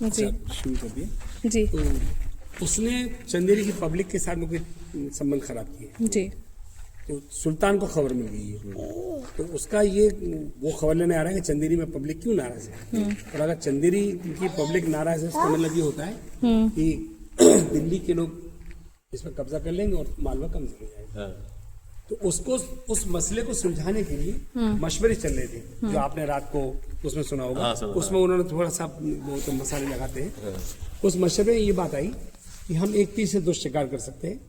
जी शुरू कर दिया। जी तो उसने चंदेरी की पब्लिक के साथ लोग संबंध खराब किए। जी तो सुल्तान को खबर मिल गई है, तो उसका ये वो खबर लेने आ रहा है कि चंदेरी में पब्लिक क्यों नाराज है। और अगर चंदेरी की पब्लिक नाराज है, उसका मतलब ये होता है कि दिल्ली के लोग इस पर कब्जा कर लेंगे और मालवा कम हो जाएगा। तो उसको उस मसले को सुलझाने के लिए मशवरे चल रहे थे, जो आपने रात को उसमें सुना होगा। उसमें उन्होंने थोड़ा सा वो तो मसाले लगाते हैं। उस मशवरे में ये बात आई कि हम एक तीर से दो शिकार कर सकते हैं,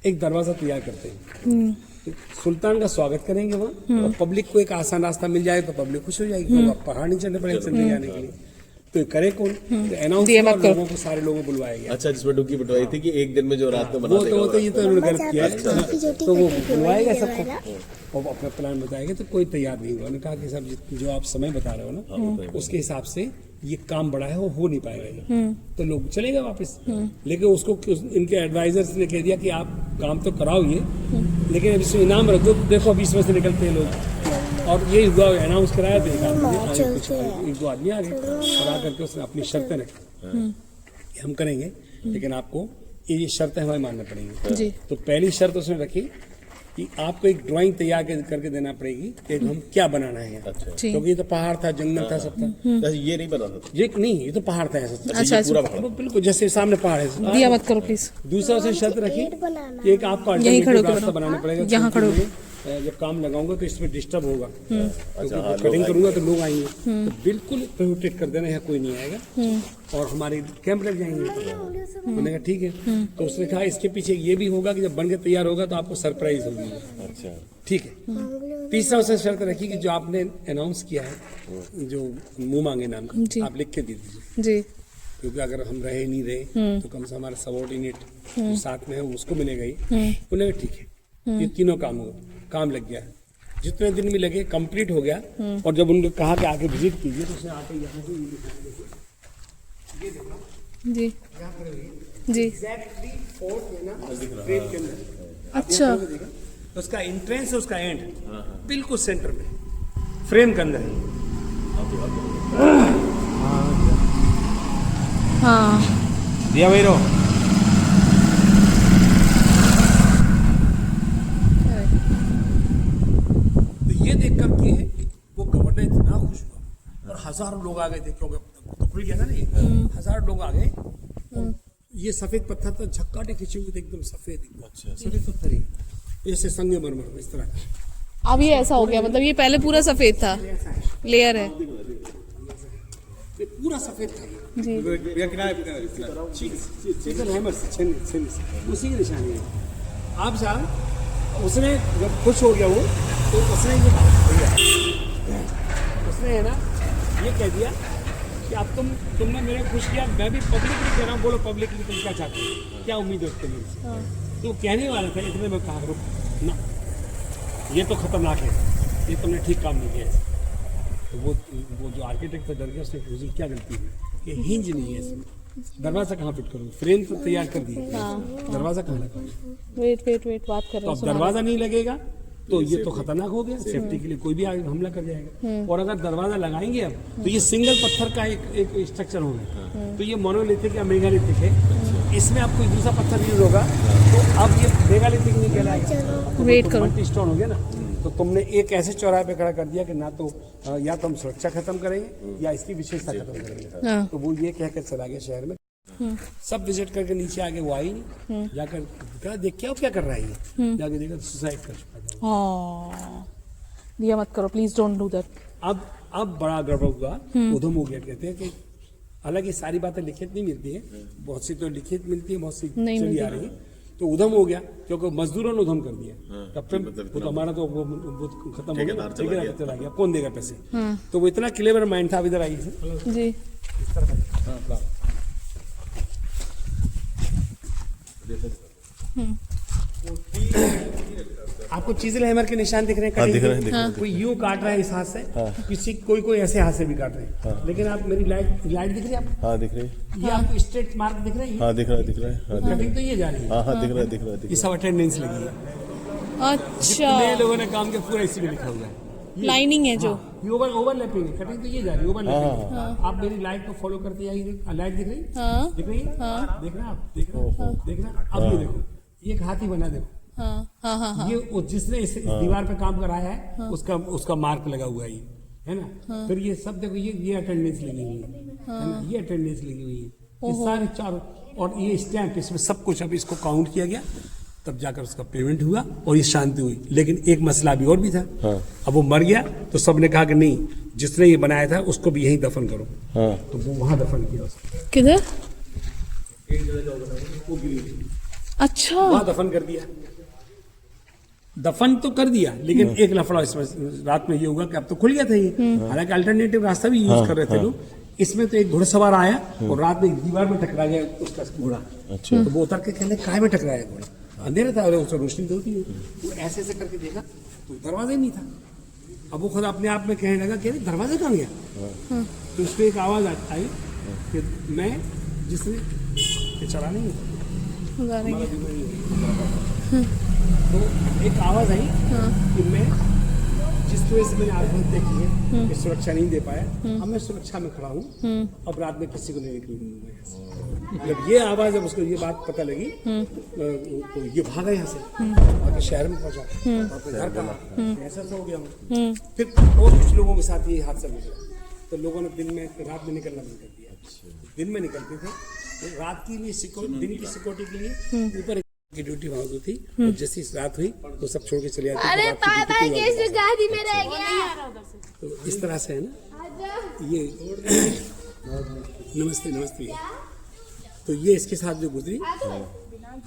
एक दरवाजा तैयार करते हैं। तो सुल्तान का स्वागत करेंगे वहाँ, और पब्लिक को एक आसान रास्ता मिल जाए तो पब्लिक खुश हो जाएगी, क्योंकि पहाड़ नहीं चढ़ने पड़ेगा चंदेरी जाने के लिए। तो करे कौन, तो अनाउंस किया, लोगों को सारे लोगों को बुलवाया गया। अच्छा, जिसमें डुबकी पिटवाई थी कि एक दिन में जो रात में बना वो तो ये तो उन्होंने गलत किया है। तो वो बुलवाएगा सबको और अपना प्लान बताएगा, तो कोई तैयार नहीं हुआ। उन्होंने कहा कि सब जो आप समय बता रहे हो ना, उसके हिसाब से ये काम बड़ा है, वो हो नहीं पाएगा ये। तो लोग चले गए वापस। लेकिन उसको इनके एडवाइजर्स ने कह दिया कि आप काम तो कराओ ये, लेकिन अब इसमें इनाम रख दो। देखो अब इसमें से निकलते हैं लोग, और ये हुआ, अनाउंस कराया तो एक दो आदमी आ गए और आकर के उसने अपनी शर्तें रखी, हम करेंगे लेकिन आपको ये शर्तें हमें मानना पड़ेंगी। तो पहली शर्त उसने रखी कि आपको एक ड्राइंग तैयार करके देना पड़ेगी कि हम क्या बनाना है। अच्छा, क्योंकि ये तो पहाड़ था, जंगल था, सब था। ये नहीं बना था, ये नहीं, ये तो पहाड़ था ऐसा। अच्छा पूरा पहाड़ बिल्कुल जैसे सामने पहाड़ है। दिया मत करो प्लीज। दूसरा उसने शर्त रखी कि एक आपको अल्टरनेटिव रास्ता बनाना पड़ेगा। यहाँ खड़े हो। जब काम लगाऊंगा तो इसमें डिस्टर्ब होगा, क्योंकि कटिंग करूंगा तो लोग आएंगे, तो बिल्कुल प्रोहिबिटेड कर देना है, कोई नहीं आएगा और हमारे कैंप लग जाएंगे। उन्होंने कहा ठीक है। तो उसने कहा इसके पीछे ये भी होगा कि जब बन के तैयार होगा तो आपको सरप्राइज होगी। अच्छा, ठीक है। तीसरा उसने शर्त रखी कि जो आपने अनाउंस किया है, जो मुंह मांगे नाम का, आप लिख के दे दीजिए जी, क्योंकि अगर हम रहे नहीं रहे तो कम से हमारा सबॉर्डिनेट जो साथ में है उसको मिलेगा ही। उन्होंने कहा ठीक है, ये तीनों काम हुआ, काम लग गया। जितने दिन भी लगे कंप्लीट हो गया। और जब उन्होंने कहा कि आके विजिट कीजिए, तो उसने आके यहाँ से ये देखो, जी यहाँ खड़े हुए जी। एग्जैक्टली फोर्थ है ना फ्रेम के अंदर। अच्छा, तो उसका एंट्रेंस है, उसका एंड बिल्कुल सेंटर में फ्रेम के अंदर है। हाँ दिया भाई रो। ये देख कर के वो गवर्नर इतना खुश हुआ और हजारों लोग आ गए थे, क्योंकि तो खुल गया था ना ये। हजारों लोग आ गए। ये सफेद पत्थर था, झक्काटे खींचे हुए थे, एकदम सफेद, सफेद पत्थर ही ऐसे संगमरमर इस तरह। अब ये ऐसा हो गया, मतलब ये पहले पूरा सफेद था, लेयर है ये पूरा सफेद था जी। उसी की निशानी है। आप साहब उसने जब खुश हो गया वो, तो उसने ये उसने है ना ये कह दिया कि अब तुमने मेरे खुश किया, मैं भी पब्लिकली कह रहा हूँ, बोलो पब्लिकली तुम क्या चाहते हो, क्या उम्मीद है उसके लिए। तो कहने वाला था, इतने में कहा रुक ना, ये तो खतरनाक है, ये तुमने ठीक काम नहीं किया। तो वो जो आर्किटेक्ट था डर गया, उसने हुजूर क्या गलती हुई, ये हिंज नहीं है इसमें, दरवाजा कहाँ फिट करूँ, फ्रेम तो तैयार कर दिया, दरवाजा कहाँ लगा। वेट बात कर तो रहे अब दरवाजा नहीं लगेगा तो ये तो खतरनाक हो गया, सेफ्टी के लिए कोई भी आगे हमला कर जाएगा। और अगर दरवाजा लगाएंगे अब, तो ये सिंगल पत्थर का एक स्ट्रक्चर होगा, तो ये मोनोलिथिक या मेगालिथिक है, इसमें अब कोई दूसरा पत्थर यूज होगा तो अब ये मेगालिथिक नहीं कहलाएगा। वेट करो, मल्टी स्टोन हो गया ना। तो तुमने एक ऐसे चौराहे पे खड़ा कर दिया कि ना तो या तो हम सुरक्षा खत्म करेंगे या इसकी विशेषता खत्म करेंगे। तो वो ये कहकर चला गया शहर में। सब विजिट करके नीचे आगे वो आई नहीं, जाकर कहा देख क्या कर रहा है ये, जाके देखा सुसाइड कर चुका था। हाँ, दिया मत करो प्लीज, डोंट डू दैट। अब बड़ा गड़बड़ हुआ, उधम हो गया। कहते हैं कि हालांकि सारी बातें लिखित नहीं मिलती है, बहुत सी तो लिखित मिलती है, बहुत सी चली आ रही है। तो उधम हो गया क्योंकि मजदूरों ने उधम कर दिया। तब तक वो तो हमारा तो वो खत्म हो गया, ठेकेदार चला गया, कौन देगा पैसे। तो वो इतना क्लेवर माइंड था। इधर आई जी, आपको चीज़ हैमर के निशान दिख रहे हैं, दिख रहे हैं। कोई यूं काट रहा है इस हाथ से, कोई ऐसे हाथ से भी काट रहे हैं। लेकिन आप मेरी लाइट दिख रही है आपको? हाँ दिख रही है। ये आपको स्ट्रेट मार्क दिख रहा है? हाँ दिख रहा है। कटिंग तो ये जा रही है। हाँ दिख रहा है। ये सब अटेंडेंस लगी है। अच्छा, जितने लोगों ने काम किया पूरा इसी में लिखा हुआ है। लाइनिंग है जो ये ओवरलैपिंग है, कटिंग तो ये जा रही है ओवरलैपिंग। आप मेरी लाइट को फॉलो करते आइए, लाइट दिख रही, हाँ दिख रही है, देख रहे हैं आप, देख रहे हैं। अब ये देखो, ये एक हाथी बना, देखो हाँ हाँ हाँ हाँ ये जिसने इस दीवार पे काम कराया है उसका मार्क लगा हुआ है ये, है ना। फिर ये सब देखो, ये अटेंडेंस लगी हुई है ना, ये अटेंडेंस लगी हुई है, ये सारे चारों, और ये स्टैंप, इसमें सब कुछ अब इसको काउंट किया गया, तब जाकर उसका पेमेंट हुआ और ये शांति हुई। लेकिन एक मसला भी और भी था। अब वो मर गया तो सबने कहा कि नहीं, जिसने ये बनाया था उसको भी यहीं दफन करो। तो वो वहां दफन किया उसको। किधर? वो गिरी, अच्छा वहां दफन कर दिया। दफन तो कर दिया, लेकिन एक लफड़ा इसमें रात में ये हुआ कि अब तो खुल गया था ये, हालांकि अल्टरनेटिव रास्ता भी यूज कर रहे थे लोग। इसमें तो एक घुड़सवार आया और रात में दीवार में टकरा गया उसका घोड़ा। अच्छा। तो वो उतर के कहने काय में टकराया घोड़ा, अंधेरा था, उससे रोशनी तो होती है। वो ऐसे ऐसे करके देखा तो दरवाजा ही नहीं था। अब वो खुद अपने आप में कहने लगा कि अरे दरवाजा कहाँ गया। तो उसको एक आवाज आई कि मैं जिसने चला नहीं तो एक आवाज आई कि मैं जिस वजह से मैंने आत्महत्या की है, मैं सुरक्षा नहीं दे पाया, अब मैं सुरक्षा में खड़ा हूँ, अब रात में किसी को नहीं निकलने दूंगा यहाँ से। मतलब ये आवाज, जब उसको ये बात पता लगी तो ये भागा यहाँ से, आके शहर में पहुंचा, अपने घर कहा ऐसा हो गया हूँ। फिर और कुछ लोगों के साथ ये हादसा गुजरा, तो लोगों ने दिन में रात में निकलना बंद कर दिया। दिन में निकलते थे तो रात के लिए दिन की सिक्योरिटी के लिए ऊपर की ड्यूटी वहां होती थी, और जैसी रात हुई तो सब छोड़ के चले जाते। अरे पापा कैसे गाड़ी में रह गया। तो इस तरह से है ना ये। नमस्ते नमस्ते। तो ये इसके साथ जो गुजरी,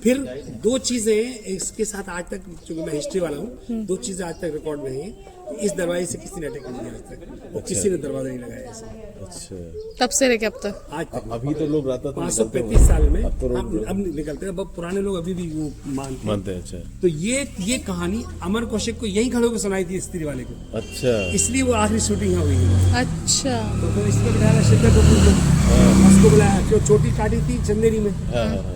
फिर दो चीजें इसके साथ आज तक, चूंकि मैं हिस्ट्री वाला हूँ, दो चीजें आज तक रिकॉर्ड में है। इस दरवाजे से किसी ने अटैक नहीं किया आज तक, और किसी ने दरवाजा नहीं लगाया ऐसा अच्छा। तब से लेके अब तक आज तक। अभी तो लोग रात 535 साल में अब तो अब निकलते हैं, अब पुराने लोग अभी भी वो मानते हैं। अच्छा। तो ये कहानी अमर कौशिक को यहीं खड़े होकर सुनाई थी स्त्री वाले को, अच्छा। इसलिए वो आखिरी शूटिंग यहाँ हुई है। अच्छा तो इसमें बिठाया शिद्दत कपूर को, उसको बुलाया, जो चोटी काटी थी चंदेरी में।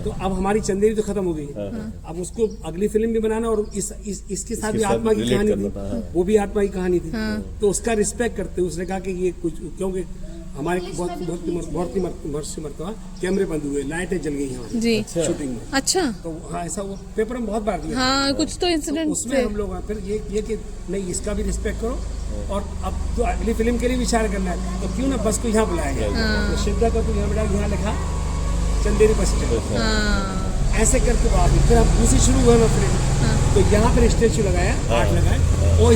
तो अब हमारी चंदेरी तो खत्म हो गई, अब उसको अगली फिल्म भी बनाना, और इसके साथ भी आत्मा की कहानी थी, वो भी आत्मा की कहानी थी। तो उसका रिस्पेक्ट करते उसने कहा कि ये कुछ, क्योंकि हमारे बहुत ही मरतबा कैमरे बंद हुए, लाइटें जल गई यहाँ जी शूटिंग में। अच्छा तो हाँ, ऐसा वो पेपर में बहुत बार दिया। हाँ कुछ तो इंसिडेंट उसमें हम लोग फिर ये कि नहीं, इसका भी रिस्पेक्ट करो, और अब तो अगली फिल्म के लिए विचार करना है, तो क्यों ना बस को यहाँ बुलाया गया। तो शिद्दत को तो यहाँ बिठा, यहाँ लिखा चंदेरी बस स्टैंड, ऐसे करके फिर हम दूसरी शुरू हुआ ना फिल्म। तो यहाँ पर स्टेचू लगाया, आर्ट लगाया, और